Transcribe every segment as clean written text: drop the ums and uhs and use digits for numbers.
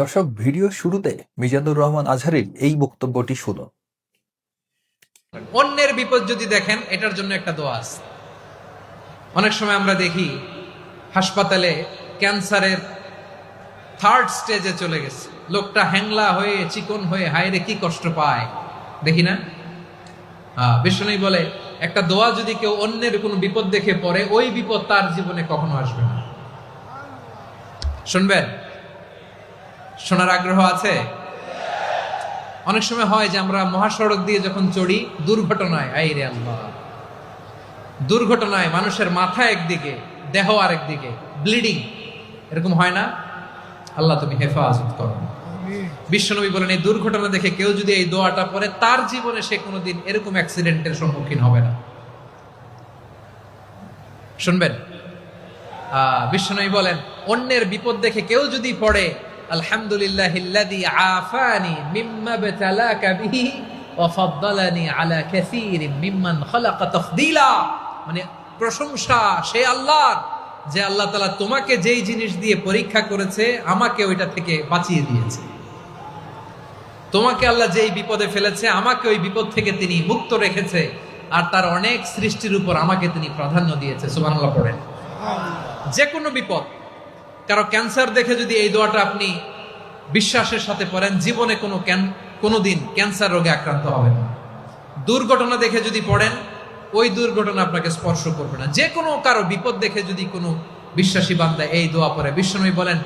দর্শক, ভিডিও শুরুতে মিজানুর রহমান আজহারীর এই বক্তব্যটি শুনুন। অন্যের বিপদ যদি দেখেন, এটার জন্য একটা দোয়া আছে। অনেক সময় আমরা দেখি হাসপাতালে ক্যান্সারের থার্ড স্টেজে চলে গেছে, লোকটা হ্যাংলা হয়ে চিকন হয়ে হায়রে কি কষ্ট পায় দেখি না। বিষ্ণু বলে একটা দোয়া যদি কেউ অন্যের কোনো বিপদ দেখে পড়ে, ওই বিপদ তার জীবনে কখনো আসবে না। শুনবেন? শোনার আগ্রহ আছে? অনেক সময় হয় যে আমরা মহাসড়ক দিয়ে যখন চড়ি, দুর্ঘটনায় আইরে আল্লাহ, দুর্ঘটনায় মানুষের মাথা একদিকে, দেহ আরেকদিকে, ব্লিডিং, এরকম হয় না? আল্লাহ তুমি হেফাজত করো। বিশ্বনবী বলেন এই দুর্ঘটনা দেখে কেউ যদি এই দোয়াটা পড়ে, তার জীবনে সে কোনোদিন এরকম অ্যাক্সিডেন্টের সম্মুখীন হবে না। শুনবেন? বিশ্বনবী বলেন অন্যের বিপদ দেখে কেউ যদি পড়ে, আলহামদুলিল্লাহিল্লাযী আফানি মিম্মা বতালাকা বিহি ওয়া ফাদ্দালানি আলা কাসীরিন মিম্মান খালাকা তাফদীলা। মানে প্রশংসা সে আল্লাহর, যে আল্লাহ তাআলা তোমাকে যেই জিনিস দিয়ে পরীক্ষা করেছে, আমাকে ওইটা থেকে বাঁচিয়ে দিয়েছে। তোমাকে আল্লাহ যেই বিপদে ফেলেছে, আমাকে ওই বিপদ থেকে তিনি মুক্ত রেখেছে, আর তার অনেক সৃষ্টির উপর আমাকে তিনি প্রাধান্য দিয়েছে। সুবহানাল্লাহ পড়েন। যে কোনো বিপদ, কারো ক্যান্সার দেখে যদি এই দোয়াটা আপনি বিশ্বাসের সাথে পড়েন, জীবনে কোনোদিন ক্যান্সার রোগে আক্রান্ত হবেন না। দুর্ঘটনা দেখে যদি পড়েন, ওই দুর্ঘটনা আপনাকে স্পর্শ করবে না। যে কোনো কারো বিপদ দেখে যদি কোনো বিশ্বাসী বান্দা এই দোয়া পড়ে, বিশ্বনবী বলেন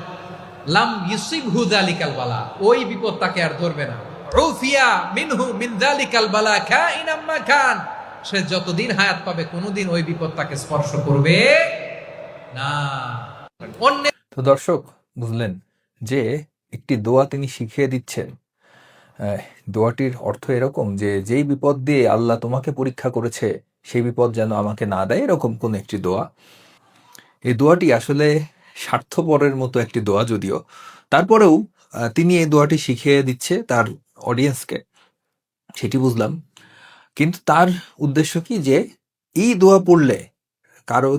লাম ইউসিবহু যালিকাল বালা, ওই বিপদ তাকে আর ধরবে না। উফিয়া মিনহু মিন যালিকাল বালা কাইনাম মা কান, সে যতদিন হায়াত পাবে কোনোদিন ওই বিপদ তাকে স্পর্শ করবে না। তো দর্শক, বুঝলেন যে একটি দোয়া তিনি শিখিয়ে দিচ্ছেন। দোয়াটির অর্থ এরকম যে যেই বিপদ দিয়ে আল্লাহ তোমাকে পরীক্ষা করেছে, সেই বিপদ যেন আমাকে না দেয়, এরকম কোন একটি দোয়া। এই দোয়াটি আসলে স্বার্থপরের মতো একটি দোয়া, যদিও তারপরেও তিনি এই দোয়াটি শিখিয়ে দিচ্ছে তার অডিয়েন্সকে, সেটি বুঝলাম। কিন্তু তার উদ্দেশ্য কি, যে এই দোয়া পড়লে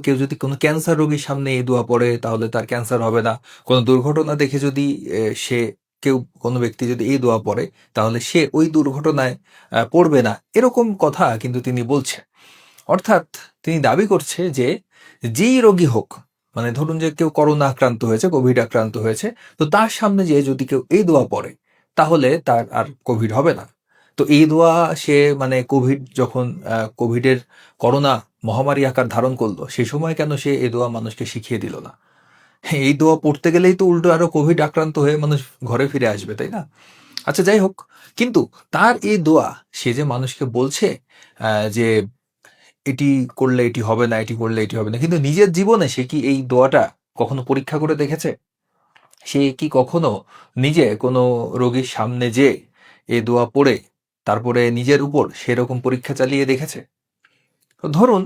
কেউ যদি কোনো ক্যান্সার রোগীর সামনে এই দোয়া পড়ে, তাহলে তার ক্যান্সার হবে না। কোনো দুর্ঘটনা দেখে যদি কোনো ব্যক্তি যদি এই দোয়া পড়ে, তাহলে সে ওই দুর্ঘটনায় পড়বে না, এরকম কথা কিন্তু তিনি বলছে। অর্থাৎ তিনি দাবি করছে যে যেই রোগী হোক, মানে ধরুন যে কেউ করোনা আক্রান্ত হয়েছে, কোভিড আক্রান্ত হয়েছে, তো তার সামনে যে যদি কেউ এই দোয়া পড়ে, তাহলে তার আর কোভিড হবে না। তো এই দোয়া সে, মানে যখন কোভিডের করোনা মহামারী আকার ধারণ করলো, সেই সময় কেন সে এই দোয়া মানুষকে শিখিয়ে দিল না? এই দোয়া পড়তে গেলেই তো উল্টো আরো কোভিড আক্রান্ত হয়ে মানুষ ঘরে ফিরে আসবে, তাই না? আচ্ছা, যাই হোক, কিন্তু তার এই দোয়া, সে যে মানুষকে বলছে যে এটি করলে এটি হবে না, এটি করলে এটি হবে না, কিন্তু নিজের জীবনে সে কি এই দোয়াটা কখনো পরীক্ষা করে দেখেছে? সে কি কখনো নিজে কোনো রোগীর সামনে যে এই দোয়া পড়ে তারপরে নিজের উপর সেরকম পরীক্ষা চালিয়ে দেখেছে? ধরুন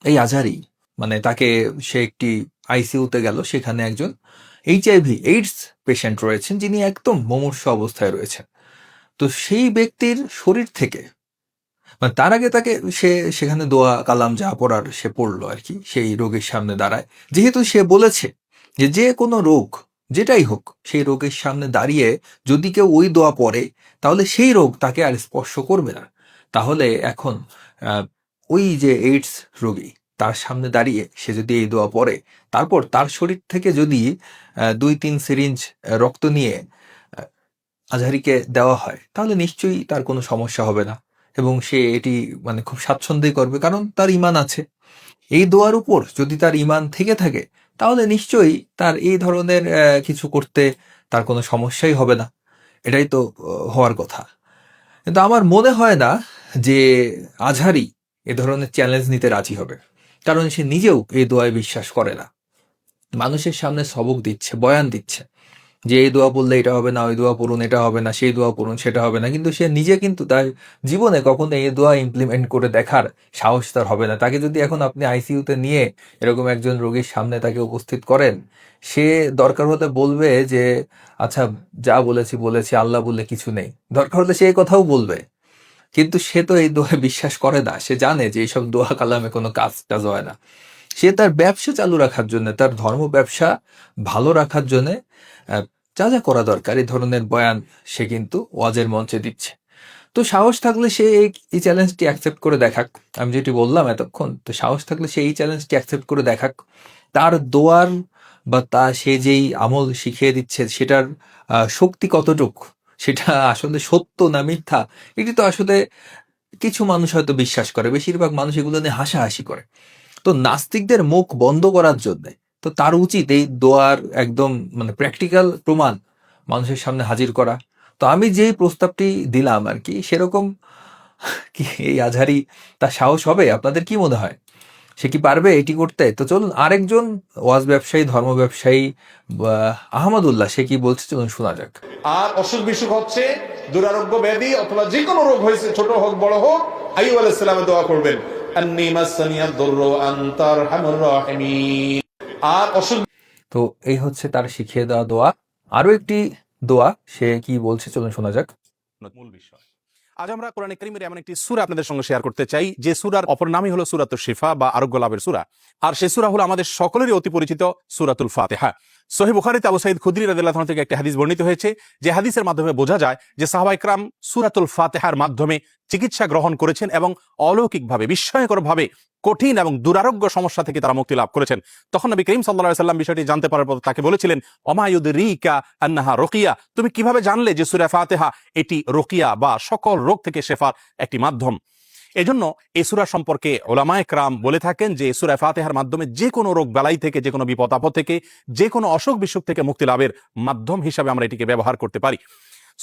এই আজহারী, মানে তাকে, সে একটি আইসিইউতে গেল, সেখানে একজন এইচআইভি এইডস পেশেন্ট রয়েছেন, যিনি একদম মুমূর্ষু অবস্থায় রয়েছেন। তো সেই ব্যক্তির শরীর থেকে, মানে তার আগে তাকে সেখানে দোয়া কালাম যা পড়ার সে পড়লো আর কি, সেই রোগীর সামনে দাঁড়ায়, যেহেতু সে বলেছে যে যে কোনো রোগ যেটাই হোক, সেই রোগের সামনে দাঁড়িয়ে যদি কেউ ওই দোয়া পড়ে, তাহলে সেই রোগ তাকে আর স্পর্শ করবে না। তাহলে এখন ওই যে এইডস রোগী, তার সামনে দাঁড়িয়ে সে যদি এই দোয়া পড়ে, তারপর তার শরীর থেকে যদি 2-3 সিরিঞ্জ রক্ত নিয়ে আজহারীকে দেওয়া হয়, তাহলে নিশ্চয়ই তার কোনো সমস্যা হবে না, এবং সে এটি মানে খুব স্বাচ্ছন্দ্যই করবে, কারণ তার ঈমান আছে। এই দোয়ার উপর যদি তার ঈমান থেকে থাকে, তাহলে নিশ্চয়ই তার এই ধরনের কিছু করতে তার কোনো সমস্যাই হবে না। এটাই তো হওয়ার কথা। কিন্তু আমার মনে হয় না যে আজহারী এ ধরনের চ্যালেঞ্জ নিতে রাজি হবে, কারণ সে নিজেও এই দোয়ায় বিশ্বাস করে না। মানুষের সামনে সবক দিচ্ছে, বয়ান দিচ্ছে যে এই দোয়া পড়লে এটা হবে না, ওই দোয়া পড়ুন এটা হবে না, সেই দোয়া পড়ুন সেটা হবে না, কিন্তু সে নিজে কিন্তু তার জীবনে কখনো এই দোয়া ইমপ্লিমেন্ট করে দেখার সাহস তার হবে না। তাকে যদি এখন আপনি আইসিইউতে নিয়ে এরকম একজন রোগীর সামনে তাকে উপস্থিত করেন, সে দরকার হতে বলবে যে আচ্ছা, যা বলেছি বলেছি, আল্লাহ বলে কিছু নেই, দরকার হলে সে এই কথাও বলবে। কিন্তু সে তো এই দোয়া বিশ্বাস করে না। সে জানে যে এইসব দোয়া কালামে কোনো কাজ টাজ হয় না। সে তার ব্যবসা চালু রাখার জন্য, তার ধর্ম ব্যবসা ভালো রাখার জন্য যা যা করা দরকার এই ধরনের বয়ান সে কিন্তু ওয়াজের মঞ্চে দিচ্ছে। তো সাহস থাকলে সে এই চ্যালেঞ্জটি অ্যাকসেপ্ট করে দেখাক। আমি যেটি বললাম এতক্ষণ, তো সাহস থাকলে সে এই চ্যালেঞ্জটি অ্যাকসেপ্ট করে দেখাক। তার দোয়ার বা সে যেই আমল শিখিয়ে দিচ্ছে সেটার শক্তি কতটুক, সেটা আসলে সত্য না মিথ্যা, এটি তো আসলে কিছু মানুষ হয়তো বিশ্বাস করে, বেশিরভাগ মানুষ এগুলো নিয়ে হাসাহাসি করে। তো নাস্তিকদের মুখ বন্ধ করার জন্য তো তার উচিত এই দোয়ার একদম মানে প্র্যাকটিক্যাল প্রমাণ মানুষের সামনে হাজির করা। তো আমি যেই প্রস্তাবটি দিলাম আর কি, সেরকম কি এই আজহারি তার সাহস হবে? আপনাদের কি মনে হয়, সে কি পারবে এটি করতে? তো চলুন আরেকজন ওয়াজ ব্যবসায়ী, ধর্ম ব্যবসায়ী আহমদুল্লাহ, সে কি বলছে চলুন শোনা যাক। আর অসুখ বিসুখ হচ্ছে, দুরারোগ্য ব্যাধি অথবা যে কোনো রোগ হয়েছে, ছোট হোক বড় হোক, আইয়ুব আলাইহিস সালামে দোয়া করবেন, আন্নী মাসানিয়াদ দুররু আনতা আরহামুর রাহিমিন। আর অসুখ তো এই হচ্ছে তার শিখিয়ে দেওয়া দোয়া। আরো একটি দোয়া সে কি বলছে চলুন শোনা যাক। মূল বিষয়, আজ আমরা কোরআনে কারীমের এমন একটি সূরা আপনাদের সঙ্গে শেয়ার করতে চাই যে সূরার অপর নামই হলো সূরাতুশ শিফা বা আরোগ্য লাভের সূরা। আর সেই সূরা হলো আমাদের সকলেরই অতি পরিচিত সূরাতুল ফাতিহা। সহিহ বুখারীতে আবু সাঈদ খুদরি রাদিয়াল্লাহু আনহু থেকে একটি হাদিস বর্ণিত হয়েছে, যে হাদিসের মাধ্যমে বোঝা যায় যে সাহাবা ইকরাম সূরাতুল ফাতিহার মাধ্যমে চিকিৎসা গ্রহণ করেছেন এবং অলৌকিকভাবে, বিস্ময়করভাবে কঠিন এবং দুরারোগ্য সমস্যা থেকে তারা মুক্তি লাভ করেছেন। তখন নবী করিম সাল্লাল্লাহু আলাইহি ওয়াসাল্লাম বিষয়টি জানতে পারার পর তাকে বলেছিলেন, ওমা ইউদরিকা আন্নাহা রুকিয়া, তুমি কিভাবে জানলে যে সূরা ফাতিহা এটি রুকিয়া বা সকল রোগ থেকে শেফার একটি মাধ্যম। এজন্য এই সূরা সম্পর্কে উলামায়ে কেরাম বলে থাকেন যে সূরা ফাতিহার মাধ্যমে যে কোনো রোগ বালাই থেকে, যে কোনো বিপদ আপদ থেকে, যে কোনো অসুখ বিসুখ থেকে মুক্তি লাভের মাধ্যম হিসাবে আমরা এটিকে ব্যবহার করতে পারি।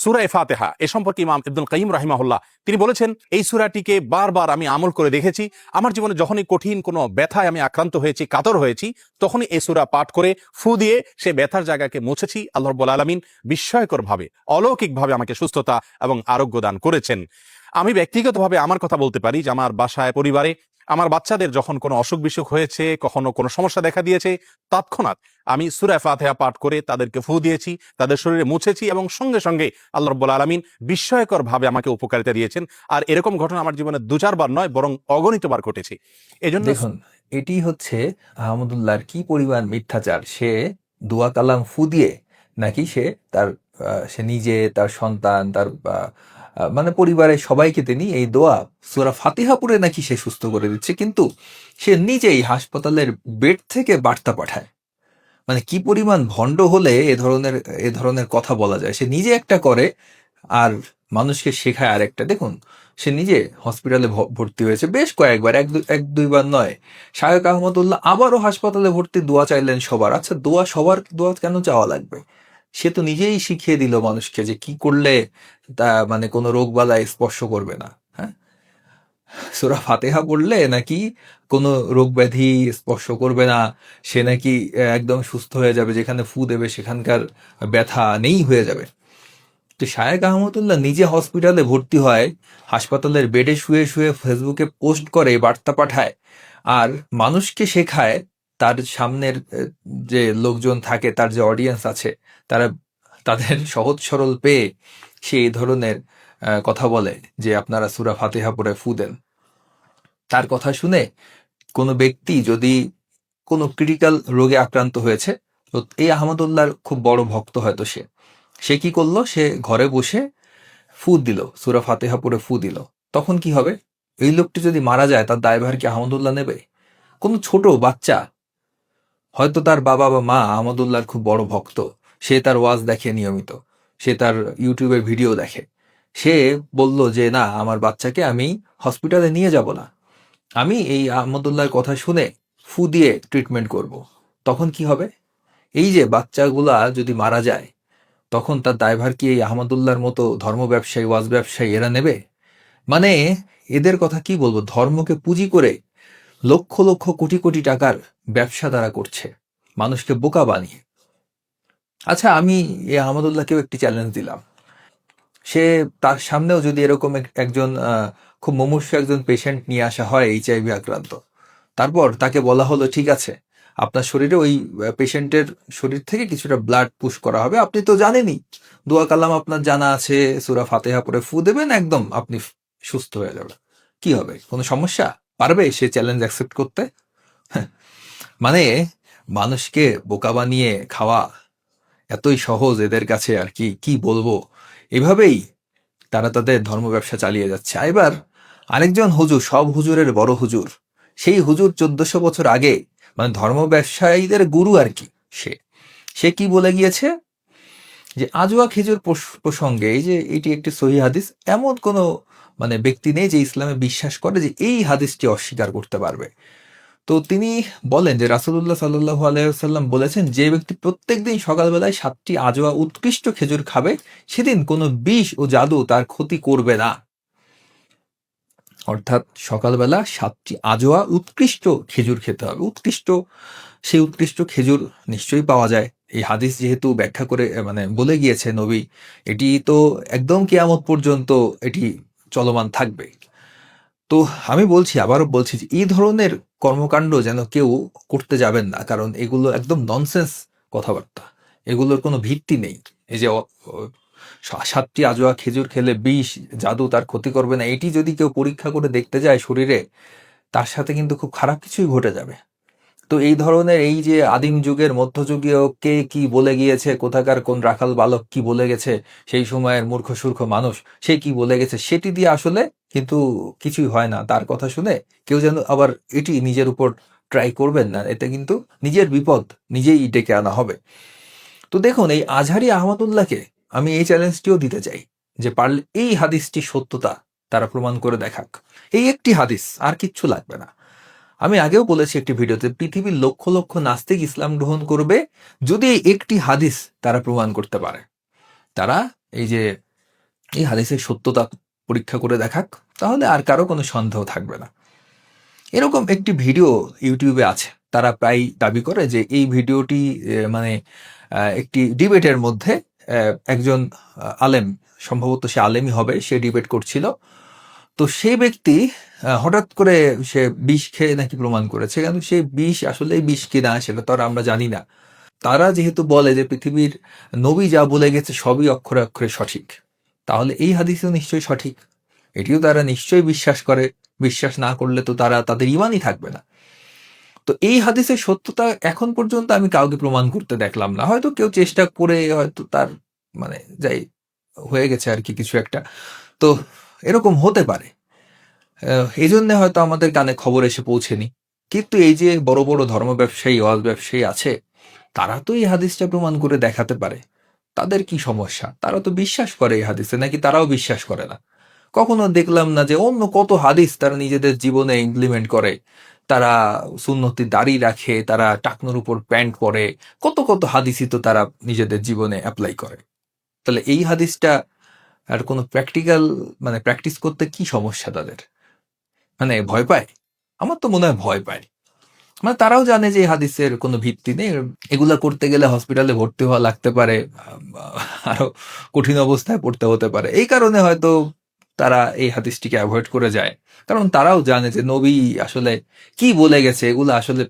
সূরা ফাতিহা এ সম্পর্কে ইমাম ইবনুল কাইয়িম রাহিমাহুল্লাহ তিনি বলেছেন, এই সূরাটিকে বারবার আমি আমল করে দেখেছি। আমার জীবনে যখনই কঠিন কোনো ব্যথায় আমি আক্রান্ত হয়েছি, কাতর হয়েছি, তখনই এই সূরা পাঠ করে ফু দিয়ে সে ব্যথার জায়গাকে মুছেছি। আল্লাহ রাব্বুল আলামিন বিস্ময়করভাবে, অলৌকিকভাবে আমাকে সুস্থতা এবং আরোগ্য দান করেছেন। আমি ব্যক্তিগতভাবে আমার কথা বলতে পারি যে আমার বাসায়, পরিবারে আমার বাচ্চাদের যখন কোনো অসুখ বিসুখ হয়েছে, কখনো কোনো সমস্যা দেখা দিয়েছে, তৎক্ষণাৎ আমি সূরা ফাতিহা পাঠ করে তাদেরকে ফু দিয়েছি, তাদের শরীরে মুছেছি এবং সঙ্গে সঙ্গে আল্লাহ রাব্বুল আলামিন বিস্ময়করভাবে আমাকে উপকারিতা দিয়েছেন। আর এরকম ঘটনা আমার জীবনে ২-৪ বার নয়, বরং অগণিতবার ঘটেছে। এজন্য দেখুন, এটি হচ্ছে আহমদুল্লাহর কি পরিমাণ মিথ্যাচার। সে দোয়া কালাম ফু দিয়ে নাকি সে নিজে, তার সন্তান, তার মানে পরিবারের সবাইকে তিনি এই দোয়া সূরা ফাতিহা পড়ে নাকি সে সুস্থ করে দিচ্ছে, কিন্তু সে নিজেই হাসপাতালের বেড থেকে বার্তা পাঠায়। মানে কি পরিমাণ ভণ্ড হলে এ ধরনের কথা বলা যায়। সে নিজে একটা করে আর মানুষকে শেখায় আরেকটা। দেখুন, সে নিজে হসপিটালে ভর্তি হয়েছে বেশ কয়েকবার, এক দুইবার নয়। শায়েখ আহমদুল্লাহ আবারও হাসপাতালে ভর্তি, দোয়া চাইলেন সবার। আচ্ছা, সবার দোয়া কেন চাওয়া লাগবে? সে তো নিজেই শিখিয়ে দিল মানুষকে যে কি করলে তা মানে কোনো রোগ বালাই স্পর্শ করবে না। হ্যাঁ, সূরা ফাতিহা পড়লে নাকি কোনো রোগ ব্যাধি স্পর্শ করবে না, সে নাকি একদম সুস্থ হয়ে যাবে, যেখানে ফু দেবে সেখানকার ব্যথা নেই হয়ে যাবে। তো শায়েখ আহমদুল্লাহ নিজে হসপিটালে ভর্তি হয়, হাসপাতালের বেডে শুয়ে শুয়ে ফেসবুকে পোস্ট করে, বার্তা পাঠায়, আর মানুষকে শেখায়। তার সামনের যে লোকজন থাকে, তার যে অডিয়েন্স আছে, তারা তাদের সহজ সরল পেয়ে সে এই ধরনের কথা বলে যে আপনারা সূরা ফাতিহা পড়ে ফু দেন। তার কথা শুনে কোনো ব্যক্তি যদি কোনো ক্রিটিক্যাল রোগে আক্রান্ত হয়েছে, তো এই আহমদুল্লাহর খুব বড় ভক্ত হয়তো সে কি করলো, সে ঘরে বসে ফু দিল, সূরা ফাতিহা পড়ে ফু দিল। তখন কি হবে? এই লোকটি যদি মারা যায়, তার দায়ভার কি আহমদুল্লাহ নেবে? কোনো ছোট বাচ্চা, হয়তো তার বাবা বা মা আহমদুল্লাহর খুব বড় ভক্ত, সে তার ওয়াজ দেখে নিয়মিত, সে তার ইউটিউবের ভিডিও দেখে, সে বলল যে না, আমার বাচ্চাকে আমি হসপিটালে নিয়ে যাব না, আমি এই আহমদুল্লাহর কথা শুনে ফু দিয়ে ট্রিটমেন্ট করব। তখন কি হবে? এই যে বাচ্চাগুলা যদি মারা যায়, তখন তার দায়ভার কি এই আহমদুল্লাহর মতো ধর্ম ব্যবসায়ী, ওয়াজ ব্যবসায়ী এরা নেবে? মানে এদের কথা কি বলবো, ধর্মকে পুঁজি করে লক্ষ লক্ষ কোটি কোটি টাকার ব্যবসা তারা করছে মানুষকে বোকা বানিয়ে। আচ্ছা, আমি এই আহমদুল্লাহকেও একটি চ্যালেঞ্জ দিলাম, সে তার সামনেও যদি এরকম একজন খুব মুমূর্ষু একজন পেশেন্ট নিয়ে আসা হয়, এইচআইভি আক্রান্ত, তারপর তাকে বলা হলো ঠিক আছে, আপনার শরীরে ওই পেশেন্টের শরীর থেকে কিছুটা ব্লাড পুশ করা হবে, আপনি তো জানেনই, দোয়া কালাম আপনার জানা আছে, সূরা ফাতিহা পড়ে ফু দেবেন, একদম আপনি সুস্থ হয়ে যাবে। কি হবে? কোনো সমস্যা? পারবে সে চ্যালেঞ্জ অ্যাকসেপ্ট করতে? মানে মানুষকে বোকা বানিয়ে খাওয়া, এতই সহজ এদের কাছে আর কি কি বলবো, এভাবেই তারা তাদের ধর্ম ব্যবসা চালিয়ে যাচ্ছে। এবার আরেকজন হুজুর, সব হুজুরের বড় হুজুর, সেই হুজুর 1400 বছর আগে, মানে ধর্ম ব্যবসায়ীদের গুরু আর কি, সে কি বলে গিয়েছে যে আজওয়া খেজুর প্রসঙ্গে, এই যে এটি একটি সহিহ হাদিস, এমন কোনো মানে ব্যক্তি নেই যে ইসলামে বিশ্বাস করে যে এই হাদিসটি অস্বীকার করতে পারবে। তো তিনি বলেন যে রাসূলুল্লাহ সাল্লাল্লাহু আলাইহি ওয়াসাল্লাম বলেছেন, যে ব্যক্তি প্রত্যেকদিন সকালবেলায় 7টি আজওয়া উৎকৃষ্ট খেজুর খাবে, সেদিন কোনো বিষ ও জাদু তার ক্ষতি করবে না। অর্থাৎ সকালবেলা 7টি আজওয়া উৎকৃষ্ট খেজুর খেতে হবে। সেই উৎকৃষ্ট খেজুর নিশ্চয়ই পাওয়া যায়। এই হাদিস যেহেতু ব্যাখ্যা করে মানে বলে গিয়েছে নবী, এটি তো একদম কিয়ামত পর্যন্ত এটি চলমান থাকবে। তো আমি আবারও বলছি যে এই ধরনের কর্মকাণ্ড যেন কেউ করতে যাবেন না, কারণ এগুলো একদম ননসেন্স কথাবার্তা, এগুলোর কোনো ভিত্তি নেই। এই যে 7টি আজওয়া খেজুর খেলে বিষ জাদু তার ক্ষতি করবে না, এটি যদি কেউ পরীক্ষা করে দেখতে যায় শরীরে, তার সাথে কিন্তু খুব খারাপ কিছুই ঘটে যাবে। তো এই ধরনের এই যে আদিম যুগের মধ্যযুগীয় কে কি বলে গিয়েছে, কোথাকার কোন রাখাল বালক কি বলে গেছে, সেই সময়ের মূর্খ সূর্খ মানুষ সে কি বলে গেছে, সেটি দিয়ে আসলে কিন্তু কিছুই হয় না। তার কথা শুনে কেউ যেন আবার এটি নিজের উপর ট্রাই করবেন না, এতে কিন্তু নিজের বিপদ নিজেই ডেকে আনা হবে। তো দেখুন, এই আজহারি আহমদুল্লাহকে আমি এই চ্যালেঞ্জটিও দিতে চাই যে পারলে এই হাদিসটি সত্যতা তারা প্রমাণ করে দেখাক। এই একটি হাদিস, আর কিচ্ছু লাগবে না। আমি আগেও বলেছি একটি ভিডিওতে, পৃথিবীর লক্ষ লক্ষ নাস্তিক ইসলাম গ্রহণ করবে যদি এই একটি হাদিস তারা প্রমাণ করতে পারে। তারা এই হাদিসের সত্যতা পরীক্ষা করে দেখাক, তাহলে আর কারো কোনো সন্দেহ থাকবে না। এরকম একটি ভিডিও ইউটিউবে আছে, তারা প্রায় দাবি করে যে এই ভিডিওটি মানে একটি ডিবেটের মধ্যে একজন আলেম, সম্ভবত সে আলেমই হবে, সে ডিবেট করছিল। তো সেই ব্যক্তি হঠাৎ করে সে বিষ খেয়ে নাকি প্রমাণ করেছে, কিন্তু সে বিষ আসলে বিষ কিনা সেটা তো আর আমরা জানি না। তারা যেহেতু বলে যে পৃথিবীর নবী যা বলে গেছে সবই অক্ষরে অক্ষরে সঠিক, তাহলে এই হাদিসও নিশ্চয়ই সঠিক, এটিও তারা নিশ্চয়ই বিশ্বাস করে। বিশ্বাস না করলে তো তাদের ইমানই থাকবে না। তো এই হাদিসের সত্যতা এখন পর্যন্ত আমি কাউকে প্রমাণ করতে দেখলাম না। হয়তো কেউ চেষ্টা করে, হয়তো তার মানে যাই হয়ে গেছে আর কি কিছু একটা, তো এরকম হতে পারে, এই জন্য হয়তো আমাদের কানে খবর এসে পৌঁছেনি। কিন্তু এই যে বড় বড় ধর্ম ব্যবসায়ী, ওয়াজ ব্যবসায়ী আছে, তারা তো এই হাদিসটা প্রমাণ করে দেখাতে পারে। তাদের কি সমস্যা? তারা তো বিশ্বাস করে এই হাদিসে, নাকি তারাও বিশ্বাস করে না? কখনো দেখলাম না যে অন্য কত হাদিস তারা নিজেদের জীবনে ইমপ্লিমেন্ট করে। তারা সুন্নতি দাড়ি রাখে, তারা টাকনুর উপর প্যান্ট পরে, কত কত হাদিসই তো তারা নিজেদের জীবনে অ্যাপ্লাই করে। তাহলে এই হাদিসটা আর কোনো প্র্যাকটিক্যাল মানে প্র্যাকটিস করতে কি সমস্যা তাদের? মানে ভয় পায়? আমার তো মনে হয় ভয় পায়। মানে তারাও জানে যে এই হাদিসের কোনো ভিত্তি নেই, এগুলা করতে গেলে হসপিটালে ভর্তি হওয়া লাগতে পারে, আরো কঠিন অবস্থায় পড়তে হতে পারে। এই কারণে হয়তো তারা এই হাদিসটিকে অ্যাভয়েড করে যায়, কারণ তারাও জানে যে নবী আসলে কি বলে গেছে, এগুলো আসলে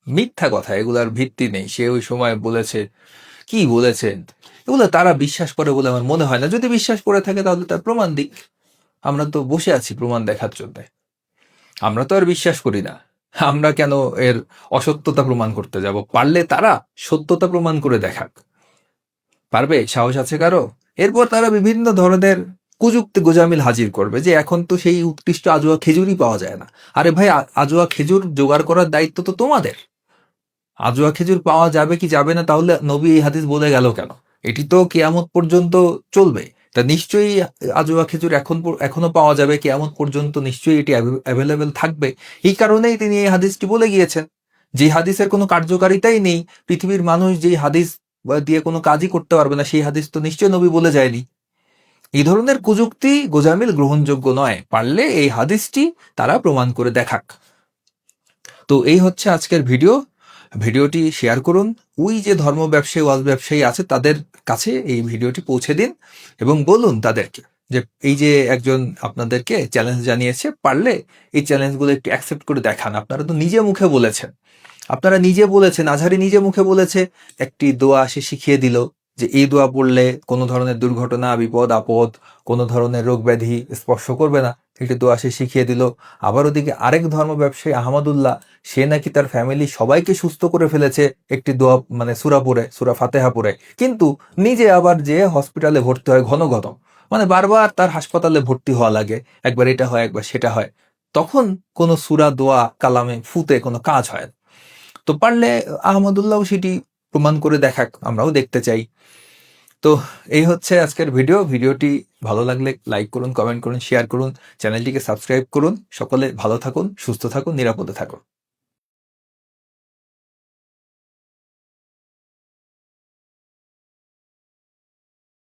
মিথ্যা কথা, এগুলার ভিত্তি নেই। সে ওই সময় বলেছে, কি বলেছেন, এগুলো তারা বিশ্বাস করে বলে আমার মনে হয় না। যদি বিশ্বাস করে থাকে তাহলে তার প্রমাণ দিক, আমরা তো বসে আছি প্রমাণ দেখার জন্য। আমরা তো আর বিশ্বাস করি না, আমরা কেন এর অসত্যতা প্রমাণ করতে যাব? পারলে তারা সত্যতা প্রমাণ করে দেখাক। পারবে? সাহস আছে কারো? এরপর তারা বিভিন্ন ধরনের কুযুক্তি গোজামিল হাজির করবে যে এখন তো সেই উৎকৃষ্ট আজোয়া খেজুরই পাওয়া যায় না। আরে ভাই, আজোয়া খেজুর জোগাড় করার দায়িত্ব তো তোমাদের। আজোয়া খেজুর পাওয়া যাবে কি যাবে না, তাহলে নবী এই হাদিস বলে গেল কেন? এটি তো কিয়ামত পর্যন্ত চলবে, তা নিশ্চয়ই আজোয়া খেজুর এখনো পাওয়া যাবে, কিয়ামত পর্যন্ত নিশ্চয়ই এটি অ্যাভেলেবেল থাকবে। এই কারণেই তিনি এই হাদিসটি বলে গিয়েছেন। যে হাদিসের কোনো কার্যকারিতাই নেই, পৃথিবীর মানুষ যেই হাদিস দিয়ে কোনো কাজই করতে পারবে না, সেই হাদিস তো নিশ্চয়ই নবী বলে যায়নি। এই ধরনের কুযুক্তি গোজামিল গ্রহণযোগ্য নয়। পারলে এই হাদিসটি তারা প্রমাণ করে দেখাক। তো এই হচ্ছে আজকের ভিডিওটি শেয়ার করুন। ওই যে ধর্ম ব্যবসায়ী, ওয়াজ ব্যবসায়ী আছে, তাদের কাছে এই ভিডিওটি পৌঁছে দিন এবং বলুন তাদেরকে যে এই যে একজন আপনাদেরকে চ্যালেঞ্জ জানিয়েছে, পারলে এই চ্যালেঞ্জগুলো একটু অ্যাকসেপ্ট করে দেখান। আপনারা তো নিজে মুখে বলেছেন, আজহারি নিজে মুখে বলেছে একটি দোয়া সে শিখিয়ে দিল, যে এই দোয়া পড়লে কোনো ধরনের দুর্ঘটনা, বিপদ আপদ, কোনো ধরনের রোগ ব্যাধি স্পর্শ করবে না, একটি দোয়া সে শিখিয়ে দিল। আবার ওদিকে আরেক ধর্ম ব্যবসায়ী আহমদুল্লাহ, সে নাকি তার ফ্যামিলি সবাইকে সুস্থ করে ফেলেছে একটি দোয়া মানে সূরা পড়ে, সূরা ফাতিহা পড়ে, কিন্তু নিজে আবার যে হসপিটালে ভর্তি হয় ঘন ঘন, মানে বারবার তার হাসপাতালে ভর্তি হওয়া লাগে, একবার এটা হয় একবার সেটা হয়, তখন কোনো সূরা দোয়া কালামে ফুতে কোনো কাজ হয় না। তো পারলে আহমদুল্লাহ সেটি প্রমাণ করে দেখাক, আমরাও দেখতে চাই। তো এই হচ্ছে আজকের ভিডিওটি ভালো লাগলে লাইক করুন, কমেন্ট করুন, শেয়ার করুন, চ্যানেলটিকে সাবস্ক্রাইব করুন। সকলে ভালো থাকুন, সুস্থ থাকুন, নিরাপদে থাকুন।